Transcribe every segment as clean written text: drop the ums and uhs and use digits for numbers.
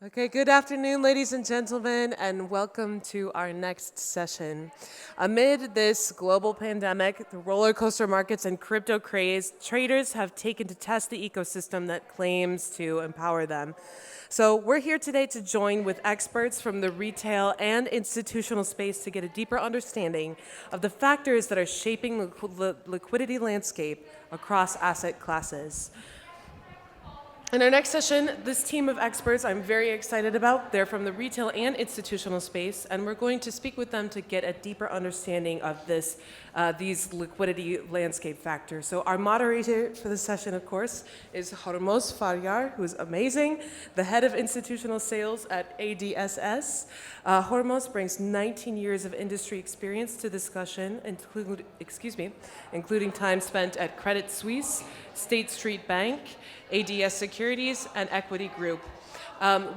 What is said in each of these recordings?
Okay, good afternoon, ladies and gentlemen, and welcome to our next session. Amid this global pandemic, the roller coaster markets and crypto craze, traders have taken to test the ecosystem that claims to empower them. So we're here today to join with experts from the retail and institutional space to get a deeper understanding of the factors that are shaping the liquidity landscape across asset classes. In our next session, this team of experts I'm very excited about. They're from the retail and institutional space, and we're going to speak with them to get a deeper understanding of these liquidity landscape factors. So our moderator for the session, of course, is Hormoz Faryar, who's amazing, the head of institutional sales at ADSS. Hormoz brings 19 years of industry experience to discussion, including time spent at Credit Suisse, State Street Bank, ADS Securities, and Equity Group.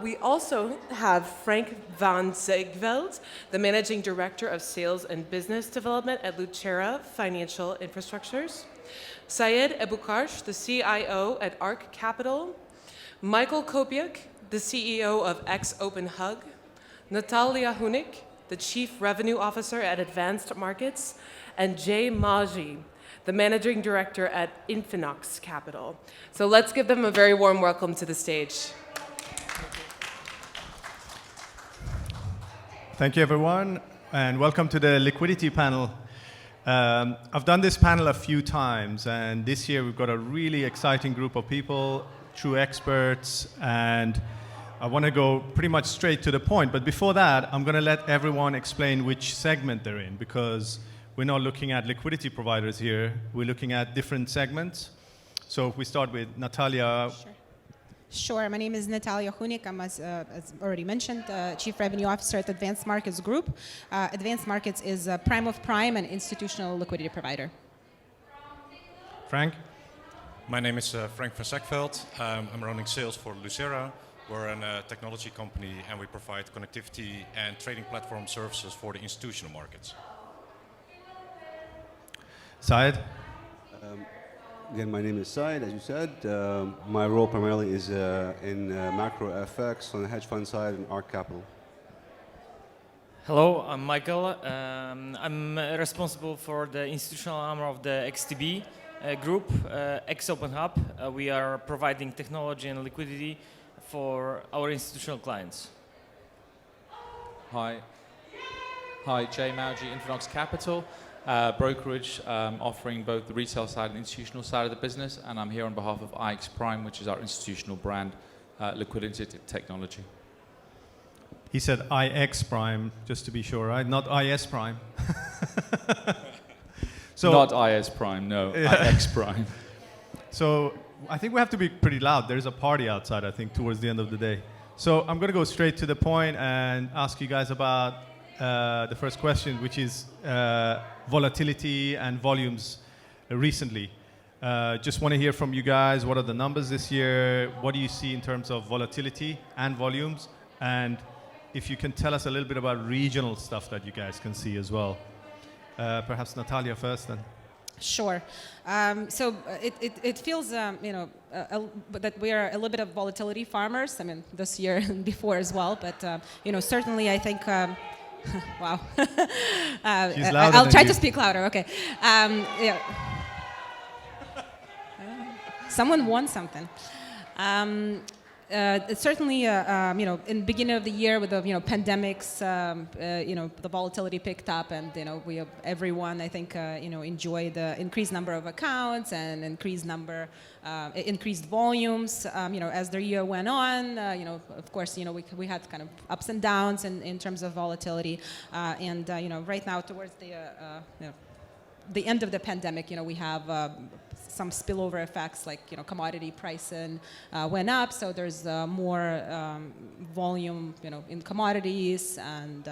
We also have Frank van Zegveld, the Managing Director of Sales and Business Development at Lucera Financial Infrastructures. Saed Abukarsh, the CIO at ARC Capital. Michael Copiuk, the CEO of X Open Hug. Natallia Hunik, the Chief Revenue Officer at Advanced Markets. And Jay Mawji, the Managing Director at INFINOX Capital. So let's give them a very warm welcome to the stage. Thank you, everyone, and welcome to the liquidity panel. I've done this panel a few times, and this year we've got a really exciting group of people, true experts, and I want to go pretty much straight to the point. But before that, I'm going to let everyone explain which segment they're in, because we're not looking at liquidity providers here. We're looking at different segments. So if we start with Natallia. Sure. My name is Natallia Hunik. I'm, as already mentioned, Chief Revenue Officer at Advanced Markets Group. Advanced Markets is a prime of prime and institutional liquidity provider. Frank? My name is Frank van Zegveld. I'm running sales for Lucera. We're a technology company, and we provide connectivity and trading platform services for the institutional markets. Saed? Again, my name is Saed, as you said. My role primarily is in macro FX on the hedge fund side and ARC Capital. Hello, I'm Michael. I'm responsible for the institutional arm of the XTB group, X Open Hub. We are providing technology and liquidity for our institutional clients. Hi, Jay Mawji, INFINOX Capital. Brokerage offering both the retail side and institutional side of the business, and I'm here on behalf of iX Prime, which is our institutional brand liquidity technology. He said IX Prime, just to be sure, right? Not IS Prime. So, not IS Prime, no, IX Prime. So I think we have to be pretty loud. There's a party outside, I think, towards the end of the day. So I'm going to go straight to the point and ask you guys about the first question, which is volatility and volumes recently. Just want to hear from you guys. What are the numbers this year? What do you see in terms of volatility and volumes? And if you can tell us a little bit about regional stuff that you guys can see as well. Perhaps Natallia first then. Sure. So it feels, that we are a little bit of volatility farmers. I mean, this year and before as well. But, certainly I think... wow. I'll try to speak louder. Okay. Yeah. Someone won something. Certainly, in the beginning of the year with the pandemics, the volatility picked up, and everyone I think enjoyed the increased number of accounts and increased volumes. As the year went on, of course, we had kind of ups and downs in terms of volatility, and right now towards the end of the pandemic, we have some spillover effects, like commodity pricing went up, so there's more volume in commodities, and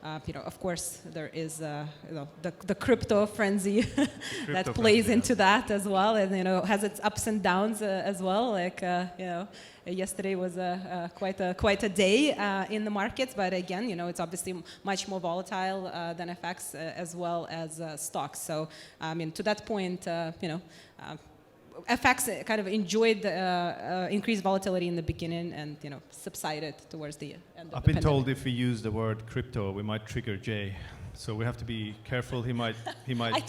of course there is the crypto frenzy that plays into that as well, and has its ups and downs as well. Like yesterday was quite a day in the markets, but again, it's obviously much more volatile than FX as well as stocks. So I mean, to that point, FX kind of enjoyed the increased volatility in the beginning and subsided towards the end of I've the been pandemic. told if we use the word crypto, we might trigger Jay. So we have to be careful. He might.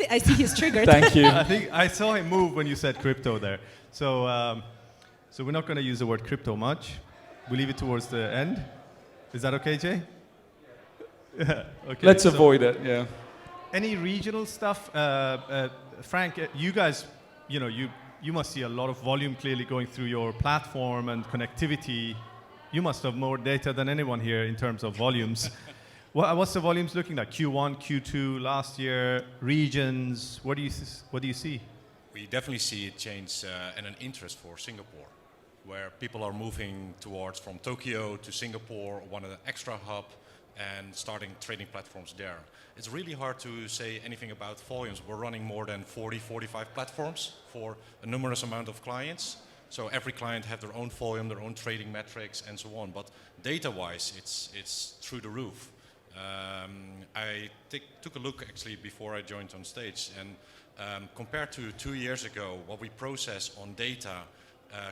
I see he's triggered. Thank you. I think I saw him move when you said crypto there. So, so we're not going to use the word crypto much. We leave it towards the end. Is that okay, Jay? Yeah. Okay. Let's so avoid it. Yeah. any regional stuff, Frank? You guys, you must see a lot of volume clearly going through your platform and connectivity. You must have more data than anyone here in terms of volumes. What's the volumes looking like? Q1, Q2, last year, regions. What do you see? We definitely see a change and an interest for Singapore, where people are moving towards from Tokyo to Singapore, one of the extra hub, and starting trading platforms there. It's really hard to say anything about volumes. We're running more than 40, 45 platforms for a numerous amount of clients. So every client have their own volume, their own trading metrics, and so on. But data-wise, it's through the roof. I took a look actually before I joined on stage, and compared to 2 years ago, what we process on data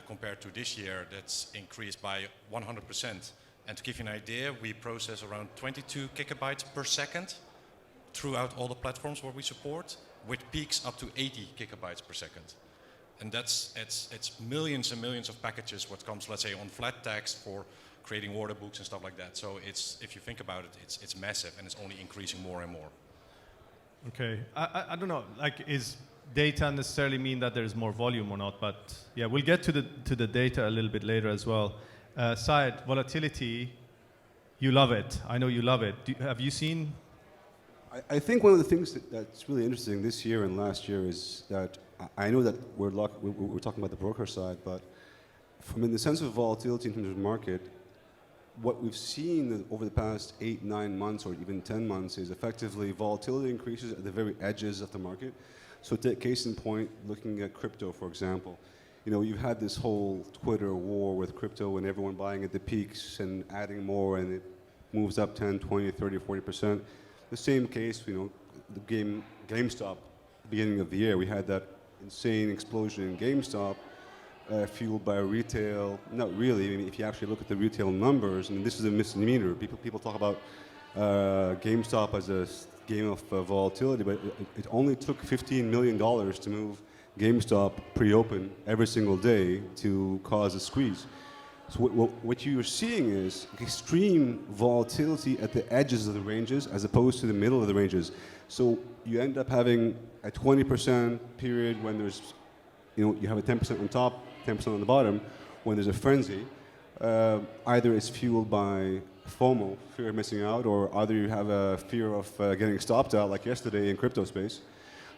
compared to this year, that's increased by 100%. And to give you an idea, we process around 22 gigabytes per second throughout all the platforms where we support, with peaks up to 80 gigabytes per second. And it's millions and millions of packages what comes, let's say, on flat text for creating order books and stuff like that. So if you think about it, it's massive, and it's only increasing more and more. Okay, I don't know. Like, is data necessarily mean that there's more volume or not? But yeah, we'll get to the data a little bit later as well. Saed, volatility, you love it. I know you love it. Have you seen? I think one of the things that's really interesting this year and last year is that I know that we're talking about the broker side, but from in the sense of volatility in terms of market, what we've seen over the past 8, 9 months or even 10 months is effectively volatility increases at the very edges of the market. So take case in point, looking at crypto, for example. You've had this whole Twitter war with crypto and everyone buying at the peaks and adding more, and it moves up 10, 20, 30, 40%. The same case, the GameStop, beginning of the year, we had that insane explosion in GameStop, fueled by retail. Not really. I mean, if you actually look at the retail numbers, and this is a misdemeanor. People talk about GameStop as a game of volatility, but it only took $15 million to move GameStop pre-open every single day to cause a squeeze. So what you're seeing is extreme volatility at the edges of the ranges as opposed to the middle of the ranges. So you end up having a 20% period when there's, you have a 10% on top, 10% on the bottom. When there's a frenzy, either it's fueled by FOMO, fear of missing out, or either you have a fear of getting stopped out, like yesterday in crypto space.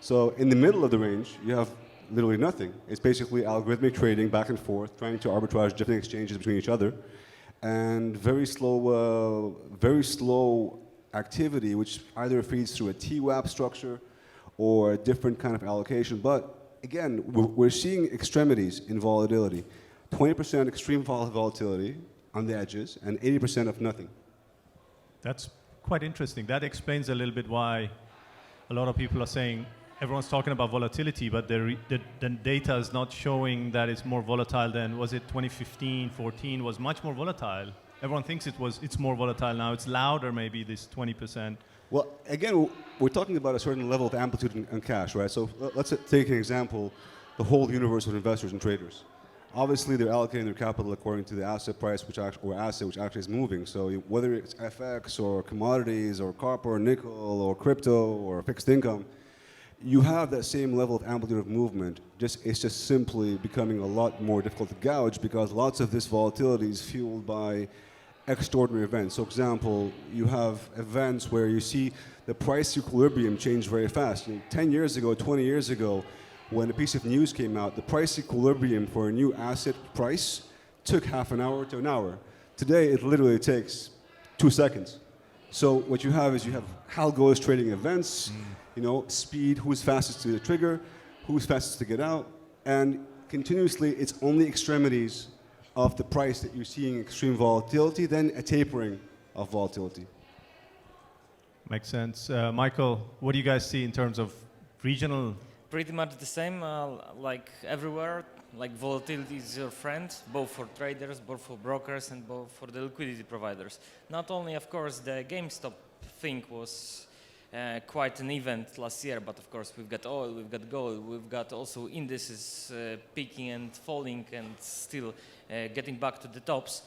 So in the middle of the range, you have literally nothing. It's basically algorithmic trading back and forth, trying to arbitrage different exchanges between each other, and very slow activity, which either feeds through a TWAP structure or a different kind of allocation. But again, we're seeing extremities in volatility. 20% extreme volatility on the edges, and 80% of nothing. That's quite interesting. That explains a little bit why a lot of people are saying everyone's talking about volatility, but the data is not showing that it's more volatile than, was it 2015, 14 was much more volatile. Everyone thinks it's more volatile now. It's louder, maybe, this 20%. Well, again, we're talking about a certain level of amplitude and cash, right? So let's take an example, the whole universe of investors and traders. Obviously, they're allocating their capital according to the asset price, which actually is moving. So whether it's FX or commodities or copper or nickel or crypto or fixed income, you have that same level of amplitude of movement. It's just simply becoming a lot more difficult to gouge because lots of this volatility is fueled by extraordinary events. So, for example, you have events where you see the price equilibrium change very fast. 10 years ago, 20 years ago, when a piece of news came out, the price equilibrium for a new asset price took half an hour to an hour. Today, it literally takes 2 seconds. So what you have is algos trading events, speed, who's fastest to the trigger, who's fastest to get out, and continuously it's only extremities of the price that you're seeing extreme volatility, then a tapering of volatility. Makes sense. Michael, what do you guys see in terms of regional Pretty much the same, like everywhere. Like volatility is your friend, both for traders, both for brokers, and both for the liquidity providers. Not only, of course, the GameStop thing was quite an event last year, but of course we've got oil, we've got gold, we've got also indices peaking and falling and still getting back to the tops.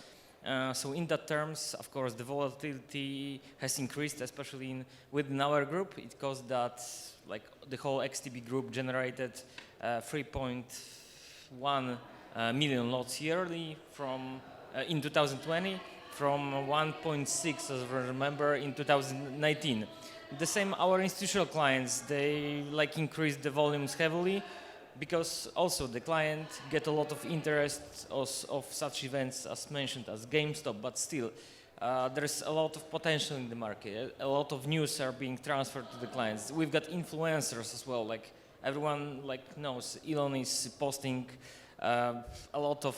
So in that terms, of course, the volatility has increased, especially within our group. It caused that, like, the whole XTB group generated 3.1 million lots yearly from in 2020, from 1.6, as I remember, in 2019. The same, our institutional clients, they like increased the volumes heavily, because also the client get a lot of interest of such events as mentioned as GameStop, but still there's a lot of potential in the market. A lot of news are being transferred to the clients. We've got influencers as well. Like everyone like knows, Elon is posting a lot of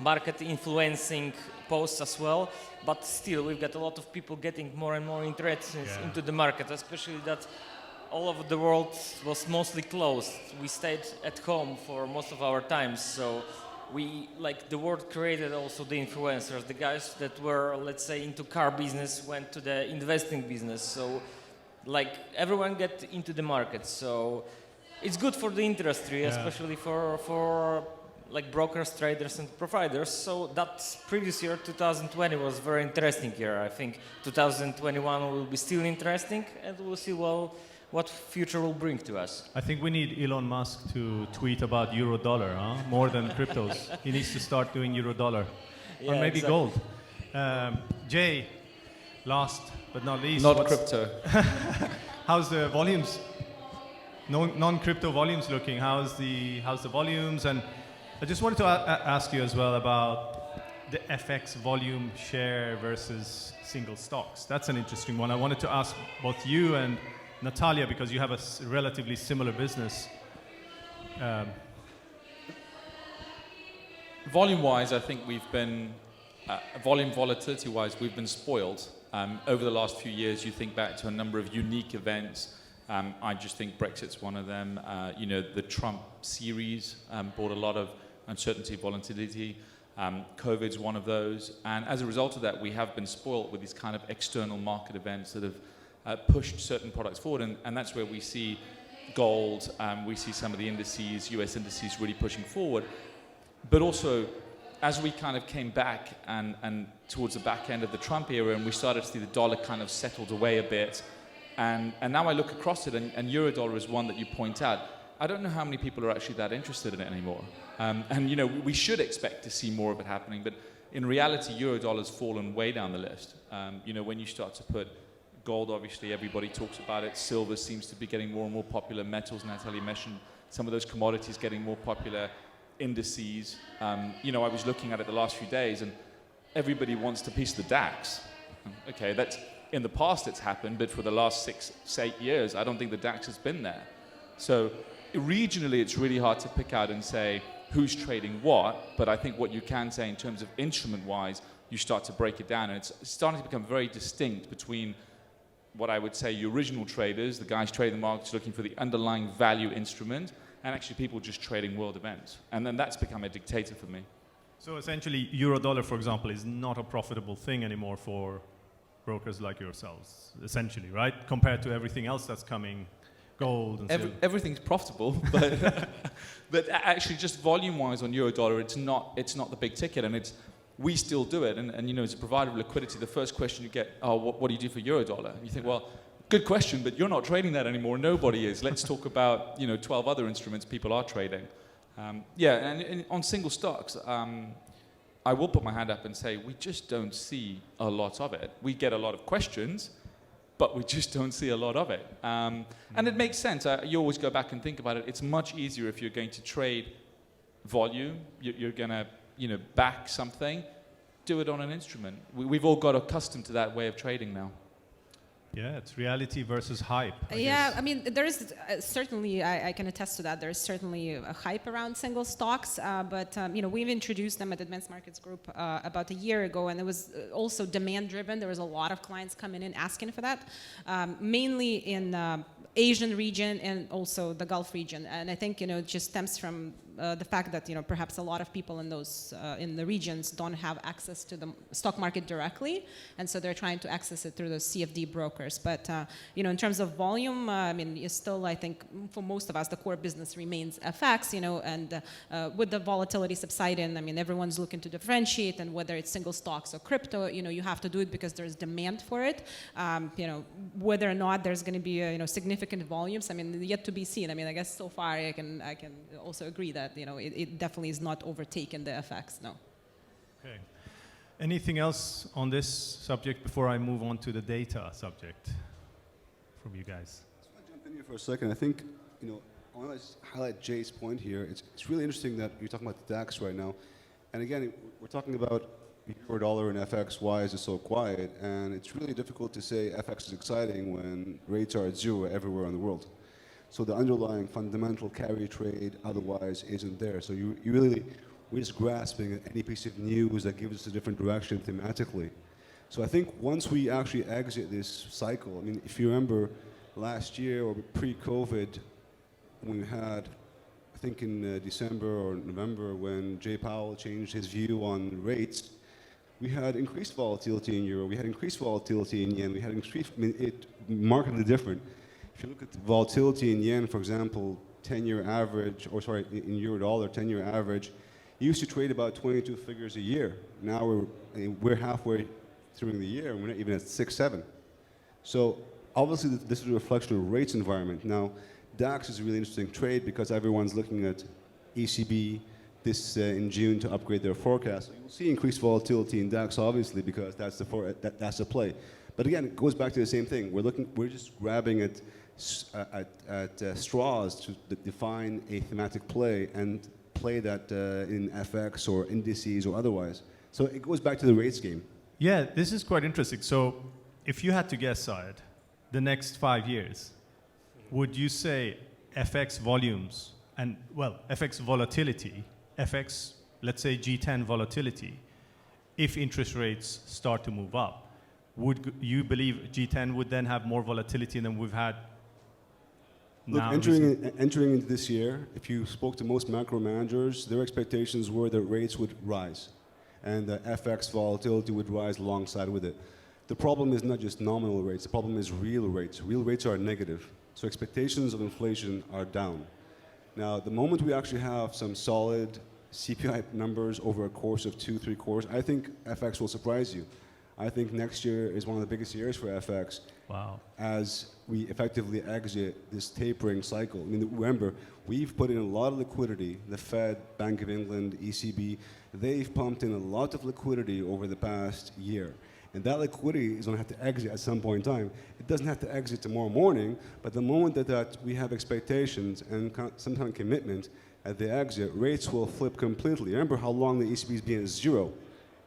market influencing posts as well. But still, we've got a lot of people getting more and more interested into the market, especially that all over the world was mostly closed. We stayed at home for most of our times, so we, like, the world created also the influencers. The guys that were, let's say, into car business went to the investing business. So, like, everyone get into the market. So it's good for the industry, especially for like brokers, traders, and providers. So that previous year, 2020, was a very interesting year. I think 2021 will be still interesting, and we'll see what future will bring to us. I think we need Elon Musk to tweet about euro dollar, more than cryptos. He needs to start doing euro dollar, or maybe gold. Jay, last but not least. Not crypto. How's the volumes? Non-crypto volumes looking? How's the volumes? And I just wanted to ask you as well about the FX volume share versus single stocks. That's an interesting one. I wanted to ask both you and Natallia, because you have a relatively similar business. Volume-wise, I think we've been, volatility-wise, we've been spoiled. Over the last few years, you think back to a number of unique events. I just think Brexit's one of them. The Trump series brought a lot of uncertainty, volatility. COVID's one of those. And as a result of that, we have been spoiled with these kind of external market events that have pushed certain products forward, and that's where we see gold, we see some of the indices, US indices really pushing forward. But also, as we kind of came back and towards the back end of the Trump era, and we started to see the dollar kind of settled away a bit, and now I look across it, and euro dollar is one that you point out. I don't know how many people are actually that interested in it anymore. We should expect to see more of it happening, but in reality, euro dollar's fallen way down the list. When you start to put gold, obviously, everybody talks about it. Silver seems to be getting more and more popular. Metals, Natallia mentioned some of those commodities getting more popular. Indices. I was looking at it the last few days, and everybody wants to piece the DAX. Okay, that's in the past it's happened, but for the last 6, 8 years, I don't think the DAX has been there. So regionally, it's really hard to pick out and say who's trading what, but I think what you can say in terms of instrument-wise, you start to break it down, and it's starting to become very distinct between what I would say your original traders, the guys trading the markets looking for the underlying value instrument, and actually people just trading world events. And then that's become a dictator for me. So essentially, euro dollar, for example, is not a profitable thing anymore for brokers like yourselves, essentially, right? Compared to everything else that's coming, gold and silver. Everything's profitable, but actually just volume-wise on euro dollar, it's not the big ticket, and we still do it, and as a provider of liquidity, the first question you get, what do you do for euro dollar? And you think, well, good question, but you're not trading that anymore. Nobody is. Let's talk about 12 other instruments people are trading. And on single stocks, I will put my hand up and say we just don't see a lot of it. We get a lot of questions, but we just don't see a lot of it. And it makes sense. You always go back and think about it. It's much easier if you're going to trade volume. You're going to back something. Do it on an instrument. We've all got accustomed to that way of trading now. Yeah, it's reality versus hype. I Yeah, guess. I mean, there is certainly, I can attest to that, there's certainly a hype around single stocks, but we've introduced them at Advanced Markets Group about a year ago, and it was also demand driven. There was a lot of clients coming in asking for that, mainly in Asian region and also the Gulf region. And I think, it just stems from the fact that, perhaps a lot of people in those, in the regions don't have access to the stock market directly. And so they're trying to access it through those CFD brokers. But, in terms of volume, it's still, I think, for most of us, the core business remains FX, and with the volatility subsiding, everyone's looking to differentiate, and whether it's single stocks or crypto, you have to do it because there's demand for it. Whether or not there's going to be, significant volumes, yet to be seen. I guess so far I can also agree that, it definitely is not overtaken the FX, no. Okay. Anything else on this subject before I move on to the data subject from you guys? I just want to jump in here for a second. I think, I want to highlight Jay's point here. It's really interesting that you're talking about the DAX right now. And again, we're talking about euro dollar and FX. Why is it so quiet? And it's really difficult to say FX is exciting when rates are at zero everywhere in the world. So the underlying fundamental carry trade otherwise isn't there. So we're just grasping at any piece of news that gives us a different direction thematically. So I think once we actually exit this cycle, if you remember last year or pre-COVID, when we had, I think in December or November, when Jay Powell changed his view on rates, we had increased volatility in euro, we had increased volatility in yen, we had increased, it markedly different. If you look at the volatility in yen, for example, 10-year average, or sorry, in euro dollar, 10-year average, it used to trade about 22 figures a year. Now we're halfway through the year, and we're not even at 6, 7. So obviously this is a reflection of rates environment. Now, DAX is a really interesting trade because everyone's looking at ECB this in June to upgrade their forecast. So you'll see increased volatility in DAX, obviously, because that's the play. But again, it goes back to the same thing. We're just grabbing at straws to define a thematic play and play that in FX or indices or otherwise. So it goes back to the rates game. Yeah, this is quite interesting. So if you had to guess, Saed, the next 5 years, would you say FX volumes and, FX volatility, FX, let's say G10 volatility, if interest rates start to move up, would you believe G10 would then have more volatility than we've had now? Look, entering into this year, if you spoke to most macro managers, their expectations were that rates would rise and that FX volatility would rise alongside with it. The problem is not just nominal rates, the problem is real rates. Real rates are negative, so expectations of inflation are down. Now, the moment we actually have some solid CPI numbers over a course of 2-3 quarters, I think FX will surprise you. I think next year is one of the biggest years for FX. Wow. As we effectively exit this tapering cycle. Remember, we've put in a lot of liquidity. The Fed, Bank of England, ECB, they've pumped in a lot of liquidity over the past year. And that liquidity is going to have to exit at some point in time. It doesn't have to exit tomorrow morning, but the moment that we have expectations and some kind of commitment at the exit, rates will flip completely. Remember how long the ECB's been at zero.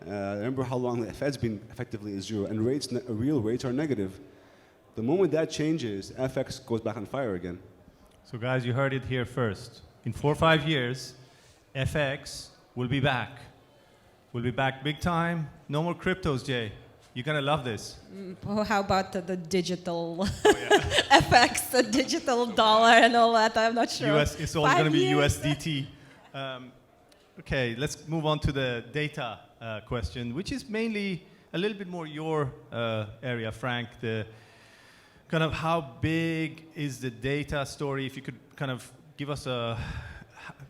Remember how long the Fed's been effectively at zero, and real rates are negative. The moment that changes, FX goes back on fire again. So guys, you heard it here first. In 4 or 5 years, FX will be back. We'll be back big time. No more cryptos, Jay. You're going to love this. How about the digital FX, the digital dollar and all that? I'm not sure. It's all going to be USDT. Okay, let's move on to the data question, which is mainly a little bit more your area, Frank. The kind of how big is the data story? If you could kind of give us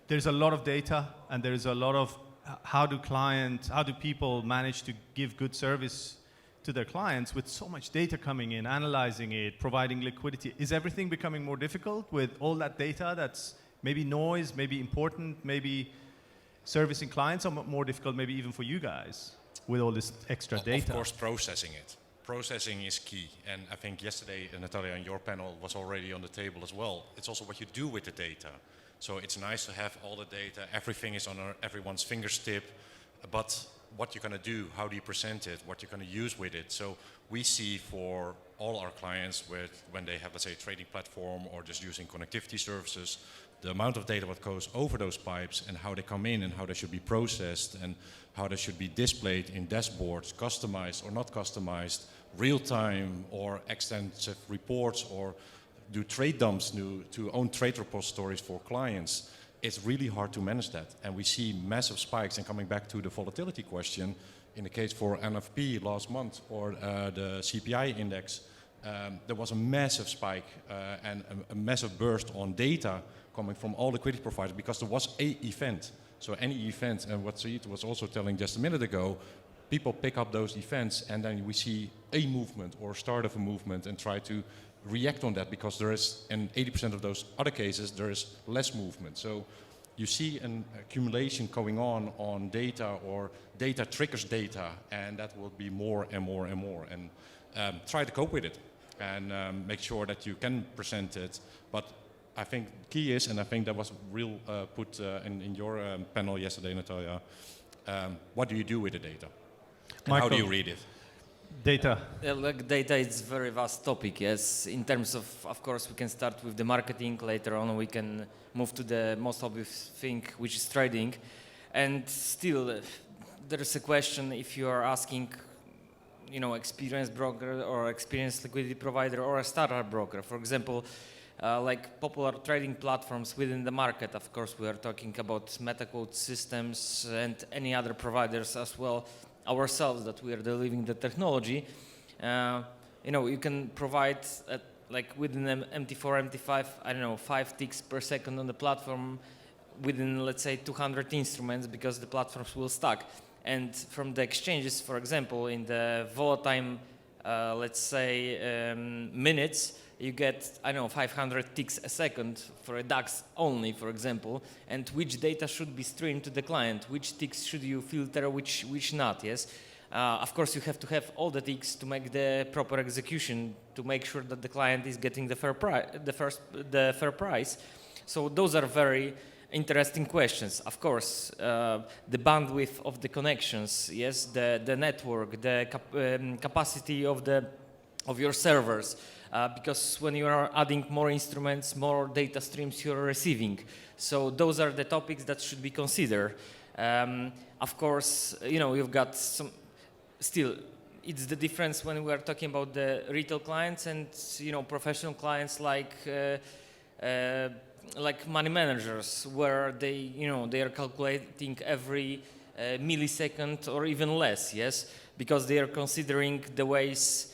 there's a lot of data, and there's a lot of how do people manage to give good service to their clients with so much data coming in, analyzing it, providing liquidity? Is everything becoming more difficult with all that data that's maybe noise, maybe important, maybe servicing clients are more difficult, maybe even for you guys with all this extra data? Of course, processing it. Processing is key. And I think yesterday, Natallia, on your panel was already on the table as well. It's also what you do with the data. So it's nice to have all the data. Everything is on everyone's fingertip. But what you're going to do, how do you present it, what you're going to use with it. So we see for all our clients when they have, let's say, a trading platform or just using connectivity services, the amount of data that goes over those pipes and how they come in and how they should be processed and how they should be displayed in dashboards, customized or not customized, real-time or extensive reports or do trade dumps, to own trade repositories for clients, it's really hard to manage that. And we see massive spikes. And coming back to the volatility question, in the case for NFP last month or the CPI index, there was a massive spike and a massive burst on data coming from all liquidity providers because there was an event. So any event, and what Saed was also telling just a minute ago, people pick up those events and then we see a movement or start of a movement and try to react on that because there is, in 80% of those other cases, there is less movement. So you see an accumulation going on data, or data triggers data, and that will be more and more and more. And try to cope with it and make sure that you can present it. But I think key is, and I think that was real put in your panel yesterday, Natallia, what do you do with the data? And how do you read it? Data. Like data is very vast topic, yes. In terms of course, we can start with the marketing. Later on, we can move to the most obvious thing, which is trading. And still, there is a question if you are asking, experienced broker or experienced liquidity provider or a startup broker. For example, like popular trading platforms within the market. Of course, we are talking about MetaQuote systems and any other providers as well. Ourselves that we are delivering the technology, you can provide like within MT4, MT5, I don't know, 5 ticks per second on the platform within, let's say, 200 instruments because the platforms will stack. And from the exchanges, for example, in the volatile, let's say, minutes, you get, I don't know, 500 ticks a second for a DAX only, for example, and which data should be streamed to the client, which ticks should you filter, which not, yes? Of course, you have to have all the ticks to make the proper execution, to make sure that the client is getting the fair price. So those are very interesting questions. Of course, the bandwidth of the connections, yes, the network, the capacity of your servers, because when you are adding more instruments, more data streams you are receiving. So those are the topics that should be considered. Of course, you've got some, still, it's the difference when we are talking about the retail clients and, professional clients like money managers, where they are calculating every millisecond or even less, yes, because they are considering the ways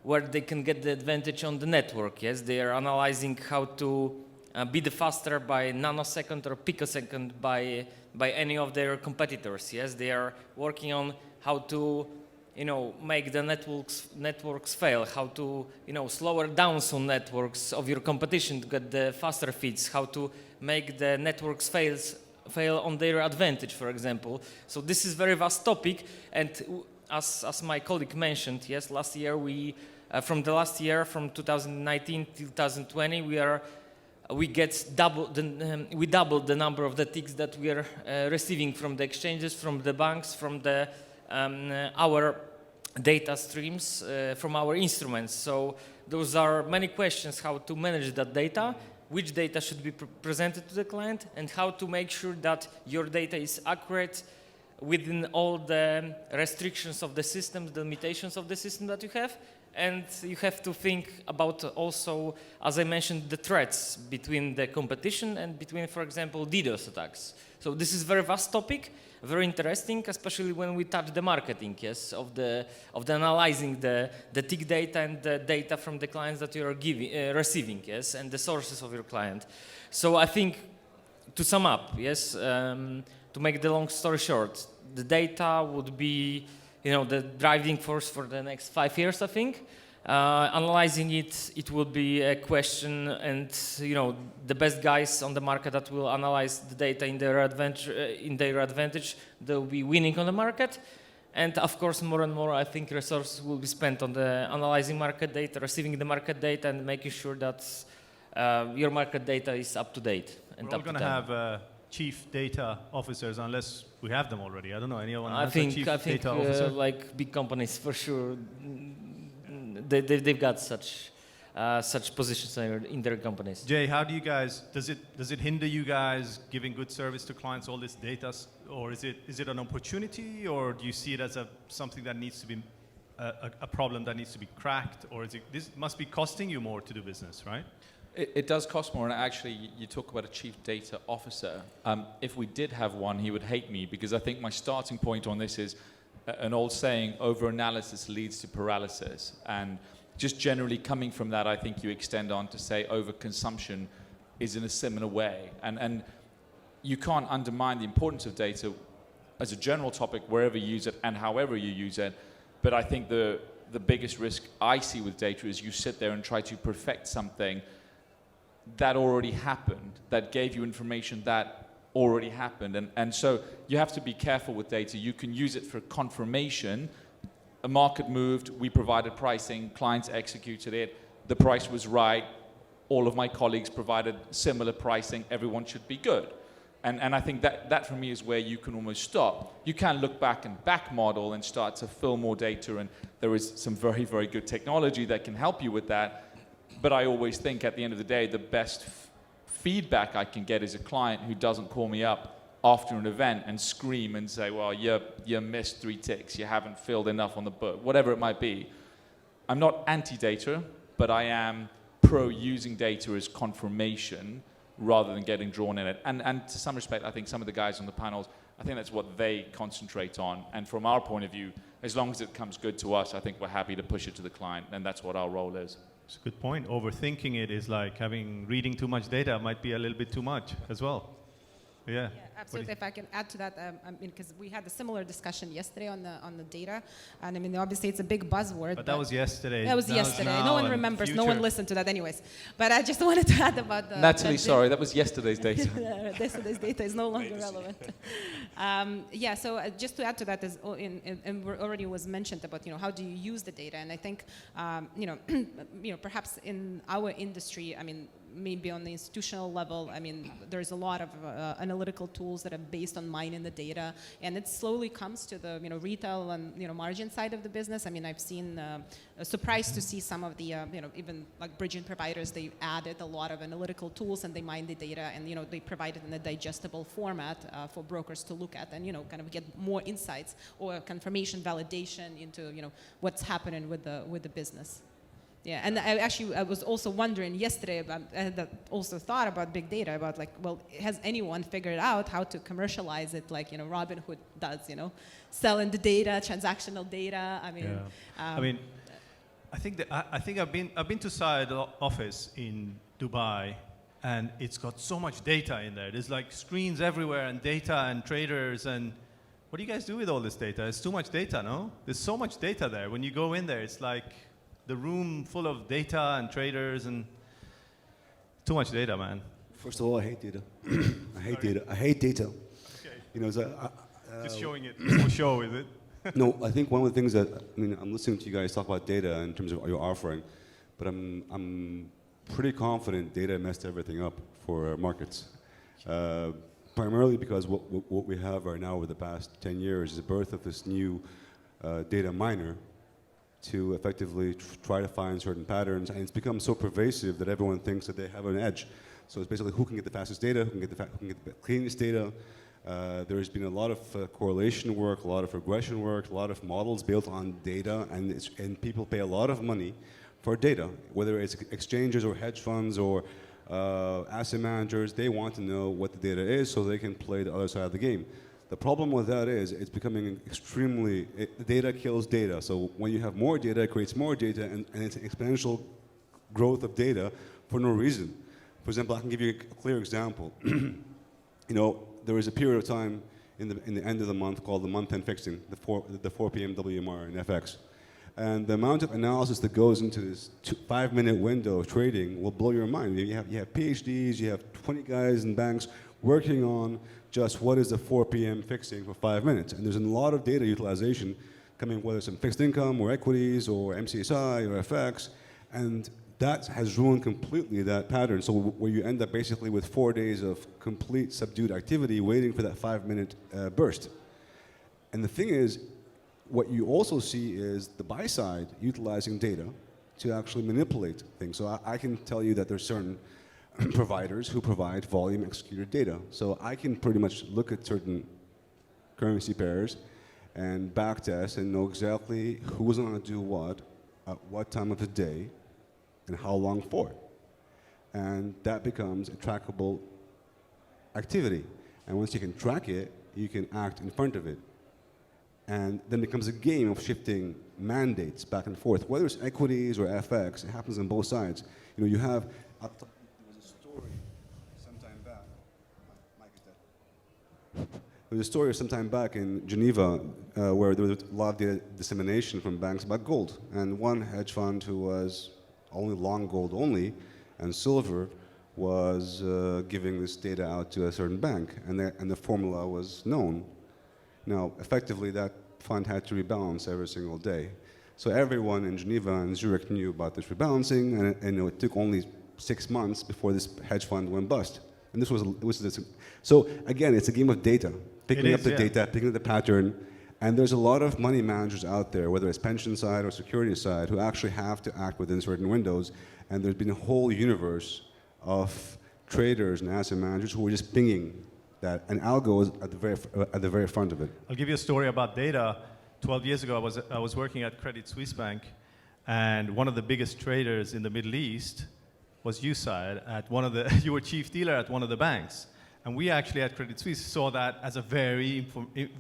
where they can get the advantage on the network, yes? They are analyzing how to be the faster by nanosecond or picosecond by any of their competitors, yes? They are working on how to, make the networks fail, how to, slower down some networks of your competition to get the faster feeds, how to make the networks fail on their advantage, for example. So this is very vast topic, and as my colleague mentioned, yes, last year from 2019 to 2020, we doubled the number of the ticks that we are receiving from the exchanges, from the banks, from our data streams, from our instruments. So those are many questions: how to manage that data, which data should be presented to the client, and how to make sure that your data is accurate within all the restrictions of the system, the limitations of the system that you have. And you have to think about also, as I mentioned, the threats between the competition and between, for example, DDoS attacks. So this is a very vast topic, very interesting, especially when we touch the marketing, yes, of the analyzing the tick data and the data from the clients that you are receiving, yes, and the sources of your client. So I think, to sum up, yes, to make the long story short, the data would be, the driving force for the next 5 years, I think. Analyzing it will be a question, and the best guys on the market that will analyze the data in their advantage, they'll be winning on the market. And of course, more and more, I think resources will be spent on the analyzing market data, receiving the market data, and making sure that your market data is up to date. And we're all going to have chief data officers, unless we have them already. I don't know, anyone has a chief data officer? Like big companies, for sure, they've got such positions in their companies. Jay, how do you guys, does it hinder you guys giving good service to clients, all this data, or is it an opportunity, or do you see it as something that needs to be a problem that needs to be cracked, or is it, this must be costing you more to do business, right? It does cost more, and actually, you talk about a chief data officer. If we did have one, he would hate me, because I think my starting point on this is an old saying, over-analysis leads to paralysis. And just generally coming from that, I think you extend on to say over-consumption is in a similar way. And you can't undermine the importance of data as a general topic wherever you use it and however you use it. But I think the biggest risk I see with data is you sit there and try to perfect something that already happened, that gave you information that already happened. And so you have to be careful with data. You can use it for confirmation. A market moved, we provided pricing, clients executed it, the price was right, all of my colleagues provided similar pricing, everyone should be good. And I think that for me is where you can almost stop. You can look back and back model and start to fill more data, and there is some very, very good technology that can help you with that. But I always think at the end of the day, the best feedback I can get is a client who doesn't call me up after an event and scream and say, well, you missed 3 ticks, you haven't filled enough on the book, whatever it might be. I'm not anti-data, but I am pro using data as confirmation rather than getting drawn in it. And to some respect, I think some of the guys on the panels, I think that's what they concentrate on. And from our point of view, as long as it comes good to us, I think we're happy to push it to the client, and that's what our role is. It's a good point. Overthinking it is like reading too much data might be a little bit too much as well. Yeah. Absolutely. If I can add to that, I mean, because we had a similar discussion yesterday on the data, and I mean, obviously it's a big buzzword. But that was yesterday. That was yesterday. No one remembers. No one listened to that, anyways. But I just wanted to add about the. Natalie, sorry, that was yesterday's data. Yesterday's data is no longer relevant. Yeah. So just to add to that, and already was mentioned about how do you use the data, and I think perhaps in our industry, I mean, maybe on the institutional level, I mean, there's a lot of analytical tools that are based on mining the data, and it slowly comes to the retail and margin side of the business. I mean, I've seen surprised to see some of the even like bridging providers, they added a lot of analytical tools and they mine the data, and they provide it in a digestible format for brokers to look at and kind of get more insights or confirmation validation into what's happening with the business. Yeah, and I was also wondering yesterday about, I had also thought about big data, about like, well, has anyone figured out how to commercialize it like, Robinhood does, selling the data, transactional data, I mean. Yeah. I think I've been to Saed office in Dubai, and it's got so much data in there. There's like screens everywhere and data and traders, and what do you guys do with all this data? It's too much data, no? There's so much data there. When you go in there, it's like the room full of data and traders and too much data, man. First of all, I hate data. I hate data. Okay. Just showing it for show, is it? No, I think one of the things that, I'm listening to you guys talk about data in terms of your offering, but I'm pretty confident data messed everything up for markets. Primarily because what we have right now over the past 10 years is the birth of this new data miner to effectively try to find certain patterns, and it's become so pervasive that everyone thinks that they have an edge. So it's basically who can get the fastest data, who can get the cleanest data. There's been a lot of correlation work, a lot of regression work, a lot of models built on data, and people pay a lot of money for data, whether it's exchanges or hedge funds or asset managers. They want to know what the data is so they can play the other side of the game. The problem with that is it's becoming data kills data. So when you have more data, it creates more data, and it's an exponential growth of data for no reason. For example, I can give you a clear example. There was a period of time in the end of the month called the month-end fixing, the 4 p.m. WMR in FX. And the amount of analysis that goes into this 5-minute window of trading will blow your mind. You have PhDs, you have 20 guys in banks working on just what is the 4 p.m. fixing for 5 minutes. And there's a lot of data utilization coming, whether it's in fixed income or equities or MCSI or FX, and that has ruined completely that pattern. So where you end up basically with 4 days of complete subdued activity waiting for that 5-minute burst. And the thing is, what you also see is the buy side utilizing data to actually manipulate things. So I can tell you that there's certain providers who provide volume executed data. So I can pretty much look at certain currency pairs and backtest and know exactly who's going to do what, at what time of the day, and how long for. And that becomes a trackable activity. And once you can track it, you can act in front of it. And then it becomes a game of shifting mandates back and forth. Whether it's equities or FX, it happens on both sides. You know, you have, there was a story sometime back, Mike is dead. There was a story sometime back in Geneva where there was a lot of dissemination from banks about gold. And one hedge fund who was only long gold only and silver was giving this data out to a certain bank, and the formula was known. Now, effectively, that fund had to rebalance every single day. So everyone in Geneva and Zurich knew about this rebalancing, and it took only 6 months before this hedge fund went bust. And so again, it's a game of data, picking up the data, picking up the pattern, and there's a lot of money managers out there, whether it's pension side or security side, who actually have to act within certain windows, and there's been a whole universe of traders and asset managers who are just pinging that, and algo is at the very front of it. I'll give you a story about data. 12 years ago, I was working at Credit Suisse Bank, and one of the biggest traders in the Middle East was you, Saed, at one of the, you were chief dealer at one of the banks. And we actually at Credit Suisse saw that as a very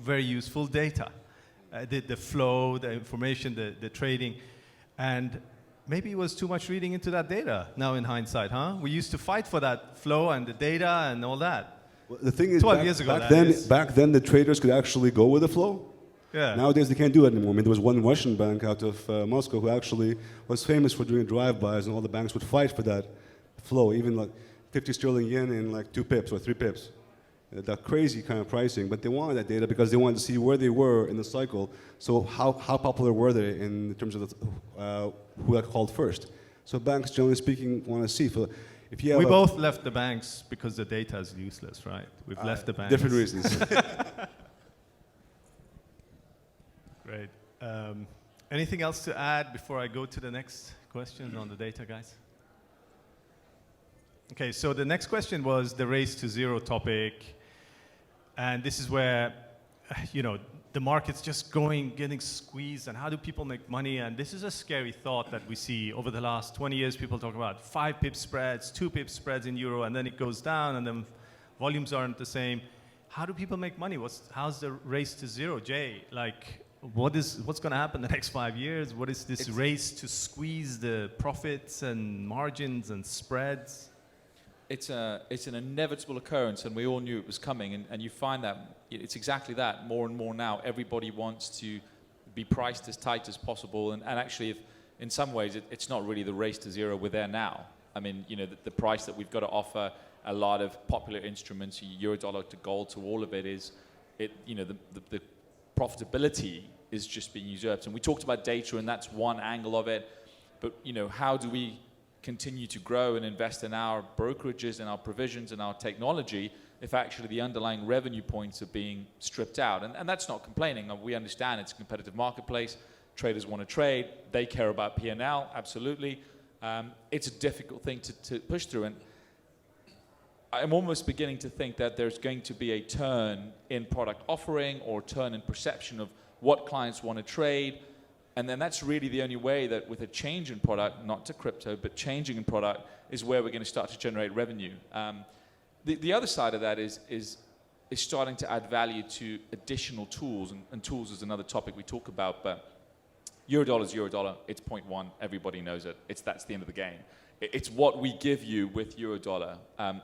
useful data. The flow, the information, the trading. And maybe it was too much reading into that data now in hindsight, huh? We used to fight for that flow and the data and all that. Well, the thing is, 12 years ago, back then the traders could actually go with the flow. Yeah. Nowadays they can't do it anymore. I mean, there was one Russian bank out of Moscow who actually was famous for doing drive-bys, and all the banks would fight for that flow, even like 50 sterling yen in like 2 pips or 3 pips. That crazy kind of pricing, but they wanted that data because they wanted to see where they were in the cycle. So how popular were they in terms of who got called first? So banks, generally speaking, want to see. If you have we both left the banks because the data is useless, right? We've left the banks. Different reasons. Great. Anything else to add before I go to the next question on the data, guys? Okay, so the next question was the race to zero topic. And this is where, you know, the market's just getting squeezed, and how do people make money? And this is a scary thought that we see over the last 20 years. People talk about 5 pip spreads, 2 pip spreads in euro, and then it goes down, and then volumes aren't the same. How do people make money? How's the race to zero? Jay, like, what's going to happen the next 5 years? What is this race to squeeze the profits and margins and spreads? It's an inevitable occurrence, and we all knew it was coming, and you find that it's exactly that. More and more now, everybody wants to be priced as tight as possible, and actually, in some ways, it's not really the race to zero. We're there now. I mean, you know, the price that we've got to offer a lot of popular instruments, euro dollar to gold to all of it is, you know, the profitability is just being usurped. And we talked about data, and that's one angle of it, but you know, how do we continue to grow and invest in our brokerages and our provisions and our technology if actually the underlying revenue points are being stripped out? And that's not complaining. We understand it's a competitive marketplace. Traders want to trade. They care about P&L, absolutely. It's a difficult thing to push through. And I'm almost beginning to think that there's going to be a turn in product offering or turn in perception of what clients want to trade. And then that's really the only way that with a change in product, not to crypto, but changing in product, is where we're going to start to generate revenue. The other side of that is starting to add value to additional tools, and tools is another topic we talk about, but Eurodollar is Eurodollar, it's 0.1, everybody knows it, that's the end of the game. It's what we give you with Eurodollar.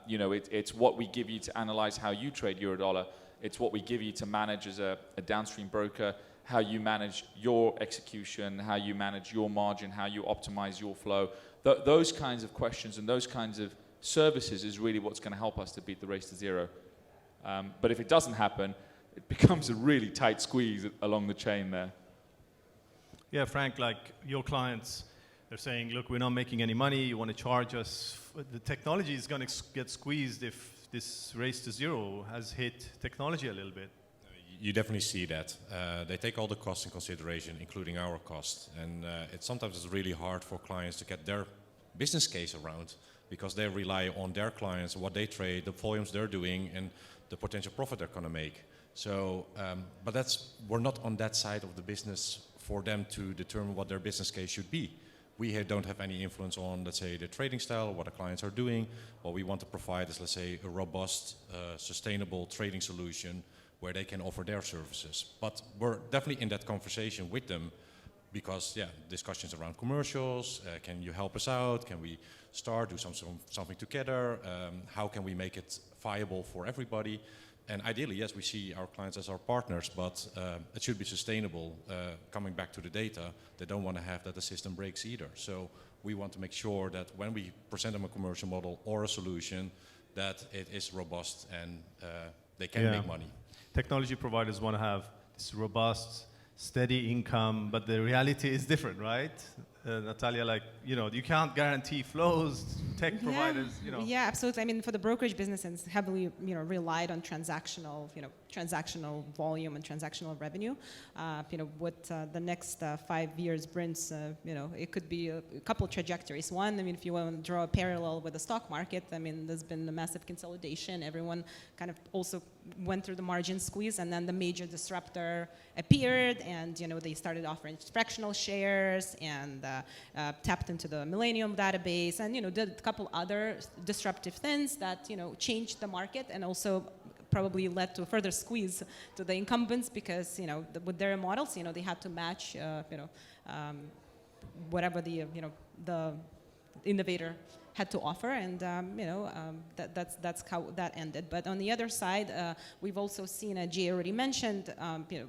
You know, it's what we give you to analyze how you trade Eurodollar, it's what we give you to manage as a downstream broker, how you manage your execution, how you manage your margin, how you optimize your flow. Those kinds of questions and those kinds of services is really what's going to help us to beat the race to zero. But if it doesn't happen, it becomes a really tight squeeze along the chain there. Yeah, Frank, like your clients, they're saying, look, we're not making any money, you want to charge us. The technology is going to get squeezed if this race to zero has hit technology a little bit. You definitely see that. They take all the costs in consideration, including our costs. And sometimes it's really hard for clients to get their business case around because they rely on their clients, what they trade, the volumes they're doing, and the potential profit they're going to make. So, but we're not on that side of the business for them to determine what their business case should be. We here don't have any influence on, let's say, the trading style, what the clients are doing. What we want to provide is, let's say, a robust, sustainable trading solution where they can offer their services. But we're definitely in that conversation with them because, yeah, discussions around commercials, can you help us out? Can we start, do something together? How can we make it viable for everybody? And ideally, yes, we see our clients as our partners, but it should be sustainable. Coming back to the data, they don't want to have that the system breaks either. So we want to make sure that when we present them a commercial model or a solution, that it is robust and they can make money. Technology providers want to have this robust, steady income, but the reality is different, right? Natallia, like, you can't guarantee flows, tech providers, Yeah, absolutely. I mean, for the brokerage business, it's heavily, relied on transactional volume and transactional revenue. What the next 5 years brings, it could be a couple of trajectories. One, I mean, if you want to draw a parallel with the stock market, I mean, there's been a massive consolidation. Everyone kind of also went through the margin squeeze, and then the major disruptor appeared, and they started offering fractional shares and tapped into the Millennium database, and did a couple other disruptive things that changed the market and also probably led to a further squeeze to the incumbents because with their models they had to match whatever the the innovator had to offer, and that's how that ended. But on the other side, we've also seen, as Jay already mentioned,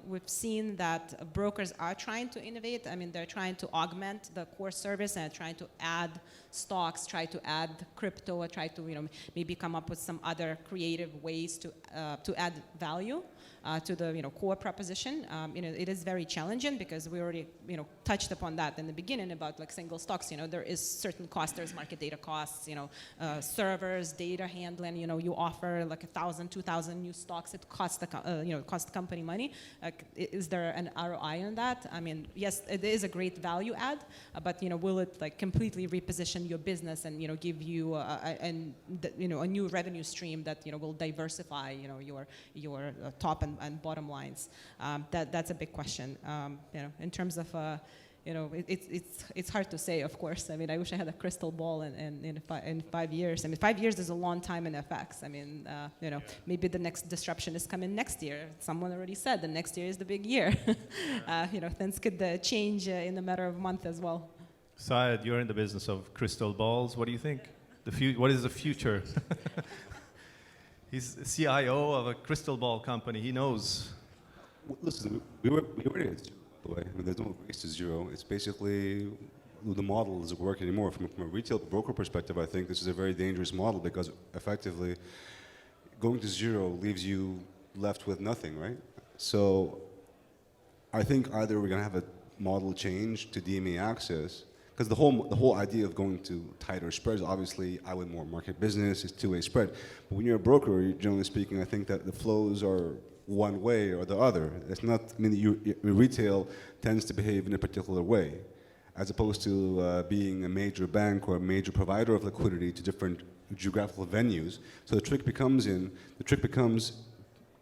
we've seen that brokers are trying to innovate. I mean, they're trying to augment the core service and trying to add stocks, try to add crypto, or try to maybe come up with some other creative ways to add value to the core proposition. It is very challenging because we already touched upon that in the beginning about like single stocks. There is certain costs. There's market data costs. Servers, data handling. You offer like 1,000, 2,000 new stocks. It costs the cost the company money. Is there an ROI on that? I mean, yes, it is a great value add, but will it like completely reposition your business and give you a new revenue stream that will diversify your top and bottom lines? That's a big question. In terms of it's hard to say, of course. I mean, I wish I had a crystal ball in 5 years. I mean, 5 years is a long time in FX. I mean, maybe the next disruption is coming next year. Someone already said the next year is the big year. Things could change in a matter of months as well. Saed, you're in the business of crystal balls. What do you think? What is the future? He's CIO of a crystal ball company. He knows. Listen, we were at zero, by the way. I mean, there's no race to zero. It's basically the model doesn't work anymore. From a retail broker perspective, I think this is a very dangerous model because effectively going to zero leaves you left with nothing, right? So I think either we're going to have a model change to DMA access, because the whole idea of going to tighter spreads, obviously, I would more market business, is two-way spread. But when you're a broker, generally speaking, I think that the flows are one way or the other. It's not, I mean, retail tends to behave in a particular way, as opposed to being a major bank or a major provider of liquidity to different geographical venues. So the trick becomes,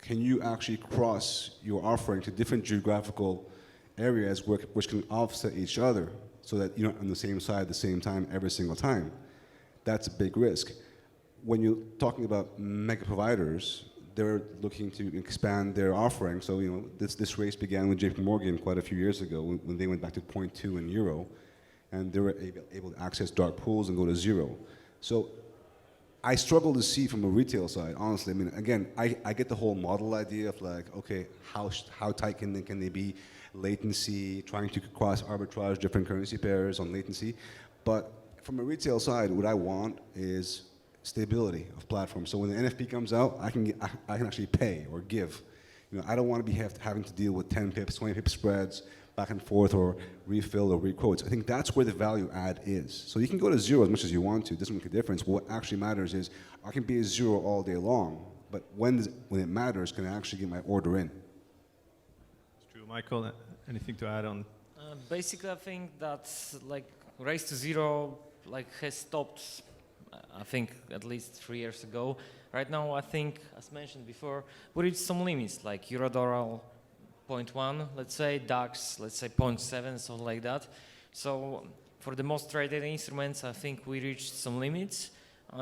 can you actually cross your offering to different geographical areas which can offset each other, so that you're not on the same side at the same time every single time? That's a big risk. When you're talking about mega providers, they're looking to expand their offering. So this race began with JP Morgan quite a few years ago when they went back to 0.2 in euro, and they were able to access dark pools and go to zero. So I struggle to see from a retail side, honestly. I mean, again, I get the whole model idea of like, okay, how tight can they be? Latency, trying to cross arbitrage different currency pairs on latency. But from a retail side, what I want is stability of platform. So when the NFP comes out, I can actually pay or give. I don't want to be having to deal with 10 pips, 20 pip spreads back and forth, or refill or requotes. I think that's where the value add is. So you can go to zero as much as you want to. It doesn't make a difference. What actually matters is I can be a zero all day long, but when it matters, can I actually get my order in? It's true. Michael, anything to add on? Basically, I think that like race to zero has stopped I think at least 3 years ago. Right now, I think, as mentioned before, we reached some limits, like Eurodollar 0.1, let's say, DAX, let's say 0.7, something like that. So for the most traded instruments, I think we reached some limits.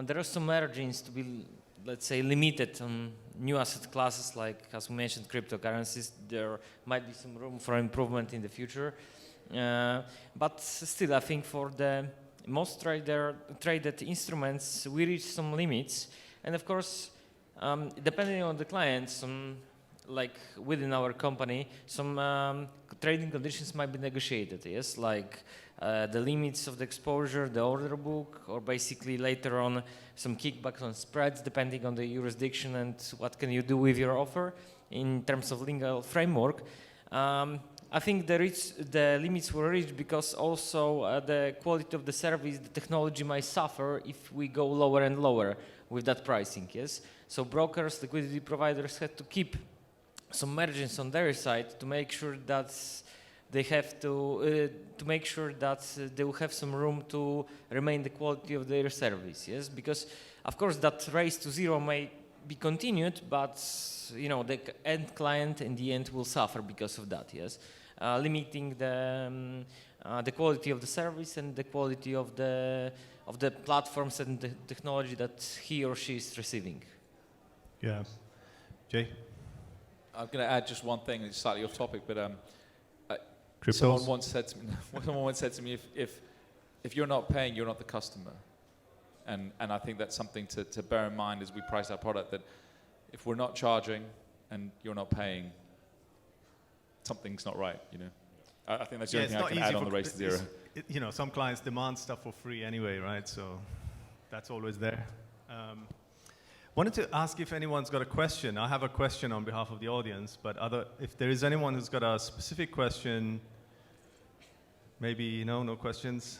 There are some margins to be, let's say, limited on new asset classes, like, as we mentioned, cryptocurrencies. There might be some room for improvement in the future. But still, I think for the most traded instruments, we reach some limits. And of course, depending on the clients, like within our company, some trading conditions might be negotiated, yes, like the limits of the exposure, the order book, or basically later on some kickbacks on spreads depending on the jurisdiction and what can you do with your offer in terms of legal framework. I think the limits were reached because also the quality of the service, the technology might suffer if we go lower and lower with that pricing, yes? So brokers, liquidity providers had to keep some margins on their side to make sure that they have to make sure that they will have some room to remain the quality of their service, yes? Because of course that race to zero may be continued, but you know the end client in the end will suffer because of that, yes? Limiting the quality of the service and the quality of the platforms and the technology that he or she is receiving. Yeah, Jay. I'm going to add just one thing, it's slightly off topic, but Cryptos? someone once said to me, if you're not paying, you're not the customer. And I think that's something to bear in mind as we price our product, that if we're not charging and you're not paying, something's not right, you know. I think that's the only thing I can add on the race to zero. You know, some clients demand stuff for free anyway, right? So that's always there. Wanted to ask if anyone's got a question. I have a question on behalf of the audience, but if there is anyone who's got a specific question, maybe no questions.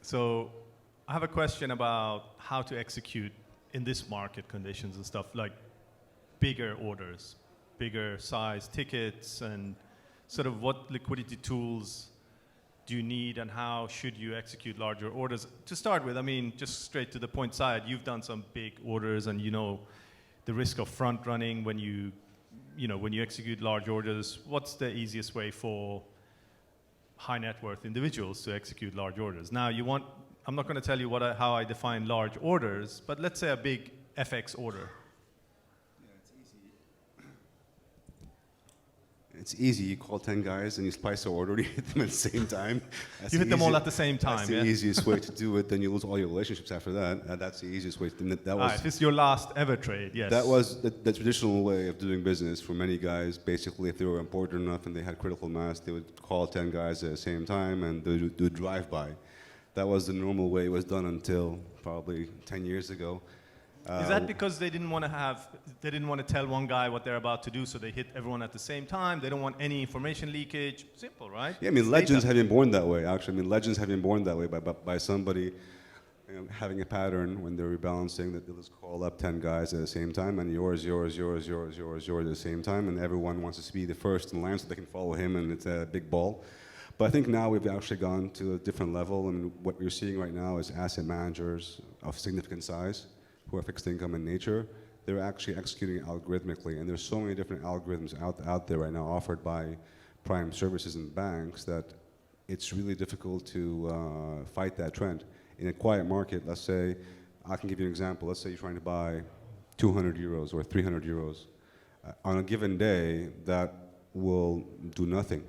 So I have a question about how to execute in this market conditions and stuff, like bigger orders, bigger size tickets, and sort of what liquidity tools do you need and how should you execute larger orders? To start with, I mean, just straight to the point, Saed, you've done some big orders and you know the risk of front running when you execute large orders. What's the easiest way for high net worth individuals to execute large orders? Now I'm not going to tell you how I define large orders, but let's say a big FX order. It's easy. You call 10 guys and you splice the order. You hit them at the same time. You hit them all at the same time. That's the easiest way to do it. Then you lose all your relationships after that. That's the easiest way. If it's your last ever trade, yes. That was the traditional way of doing business for many guys. Basically, if they were important enough and they had critical mass, they would call 10 guys at the same time and they would do drive-by. That was the normal way it was done until probably 10 years ago. Is that because they didn't want to tell one guy what they're about to do, so they hit everyone at the same time? They don't want any information leakage. Simple, right? Yeah, I mean, legends have been born that way, actually. I mean, legends have been born that way by somebody having a pattern when they're rebalancing that they'll just call up 10 guys at the same time, and yours at the same time, and everyone wants to be the first in line so they can follow him, and it's a big ball. But I think now we've actually gone to a different level, and what we're seeing right now is asset managers of significant size who are fixed income in nature. They're actually executing algorithmically, and there's so many different algorithms out there right now offered by prime services and banks that it's really difficult to fight that trend. In a quiet market, let's say, I can give you an example. Let's say you're trying to buy 200 euros or 300 euros. On a given day, that will do nothing.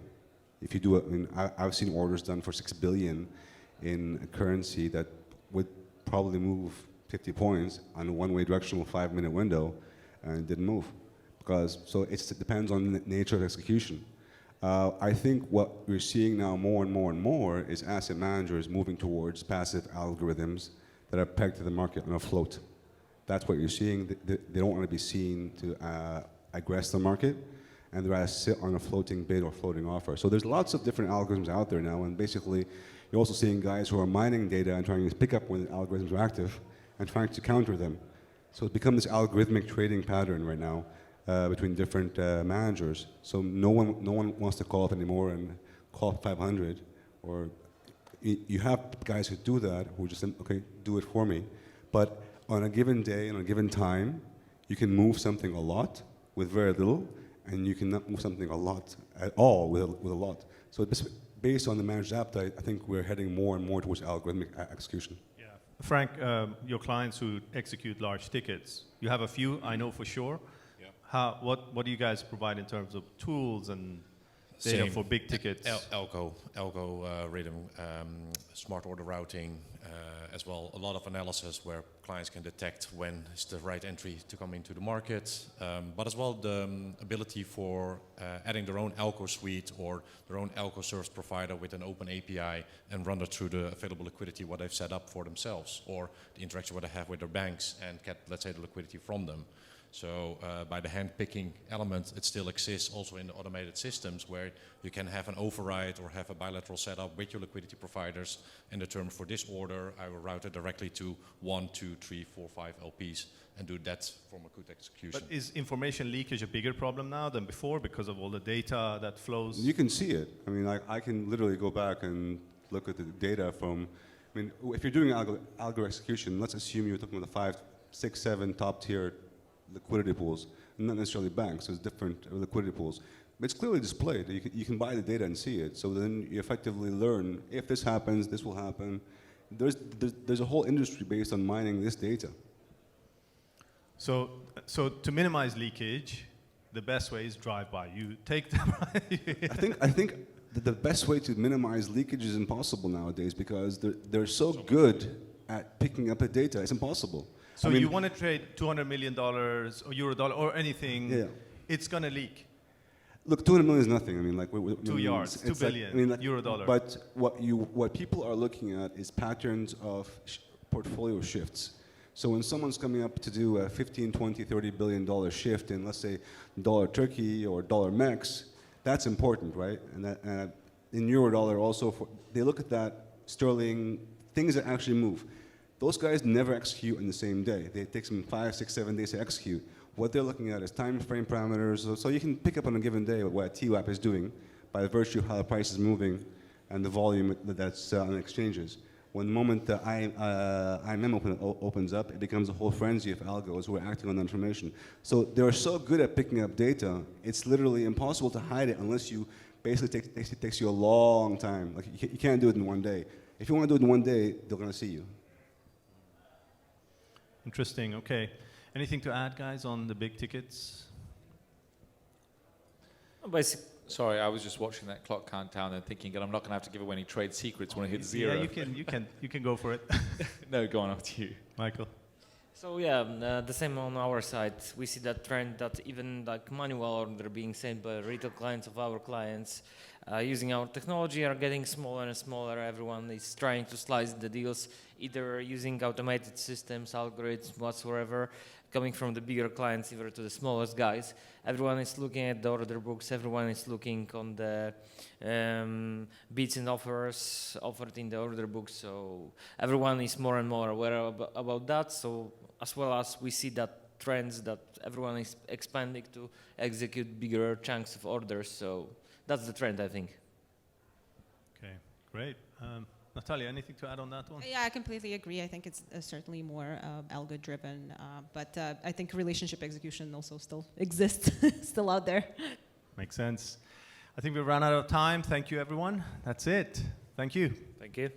If you do it, I mean, I've seen orders done for 6 billion in a currency that would probably move 50 points on a one-way directional 5-minute window, and it didn't move. So it depends on the nature of execution. I think what we're seeing now more and more is asset managers moving towards passive algorithms that are pegged to the market on a float. That's what you're seeing. They don't want to be seen to aggress the market, and they're rather sit on a floating bid or floating offer. So there's lots of different algorithms out there now, and basically you're also seeing guys who are mining data and trying to pick up when the algorithms are active and trying to counter them. So it's become this algorithmic trading pattern right now between different managers. So no one wants to call up anymore and call up 500, or you have guys who do that, who just, okay, do it for me. But on a given day, on a given time, you can move something a lot with very little, and you cannot move something a lot at all with a lot. So based on the managed appetite, I think we're heading more and more towards algorithmic execution. Yeah. Frank, your clients who execute large tickets, you have a few, I know for sure. Yeah. What do you guys provide in terms of tools and data for big tickets? Algo rhythm, smart order routing, as well a lot of analysis where clients can detect when is the right entry to come into the market, but as well the ability for adding their own algo suite or their own algo service provider with an open API and run it through the available liquidity what they've set up for themselves, or the interaction what they have with their banks and get, let's say, the liquidity from them. So by the hand-picking element, it still exists also in the automated systems where you can have an override or have a bilateral setup with your liquidity providers and determine for this order, I will route it directly to 1, 2, 3, 4, 5 LPs and do that from a good execution. But is information leakage a bigger problem now than before because of all the data that flows? You can see it. I mean, I can literally go back and look at the data from, I mean, if you're doing algo execution, let's assume you're talking about the 5, 6, 7 top tier liquidity pools, not necessarily banks, there's different liquidity pools. But it's clearly displayed. You can buy the data and see it. So then you effectively learn, if this happens, this will happen. There's a whole industry based on mining this data. So to minimize leakage, the best way is drive-by. You take them. I think that the best way to minimize leakage is impossible nowadays because they're so good at picking up the data. It's impossible. So you want to trade $200 million or euro dollar or anything, it's going to leak. Look, 200 million is nothing. I mean, like 2 yards, 2 billion, I mean, like, euro dollar. But what people are looking at is patterns of portfolio shifts. So when someone's coming up to do a 15, 20, $30 billion shift in, let's say, dollar Turkey or dollar Mex, that's important, right? And that, in euro dollar also, they look at that sterling, things that actually move. Those guys never execute in the same day. They take some 5, 6, 7 days to execute. What they're looking at is time frame parameters. So you can pick up on a given day what a TWAP is doing by virtue of how the price is moving and the volume that's on exchanges. When the moment the IMM opens up, it becomes a whole frenzy of algos who are acting on the information. So they're so good at picking up data, it's literally impossible to hide it unless you basically it takes you a long time. Like you can't do it in one day. If you want to do it in one day, they're going to see you. Interesting. Okay. Anything to add, guys, on the big tickets? Sorry, I was just watching that clock countdown and thinking that I'm not going to have to give away any trade secrets when I hit zero. Yeah, you can go for it. No, go on, up to you, Michael. So yeah, the same on our side. We see that trend that even like manual order being sent by retail clients of our clients using our technology are getting smaller and smaller. Everyone is trying to slice the deals, either using automated systems, algorithms, whatsoever, coming from the bigger clients either to the smallest guys. Everyone is looking at the order books. Everyone is looking on the bids and offers offered in the order book. So everyone is more and more aware about that. So as well as we see that trends that everyone is expanding to execute bigger chunks of orders. So that's the trend, I think. Okay, great. Natalia, anything to add on that one? Yeah, I completely agree. I think it's certainly more algo-driven, but I think relationship execution also still exists, still out there. Makes sense. I think we've run out of time. Thank you, everyone. That's it. Thank you. Thank you.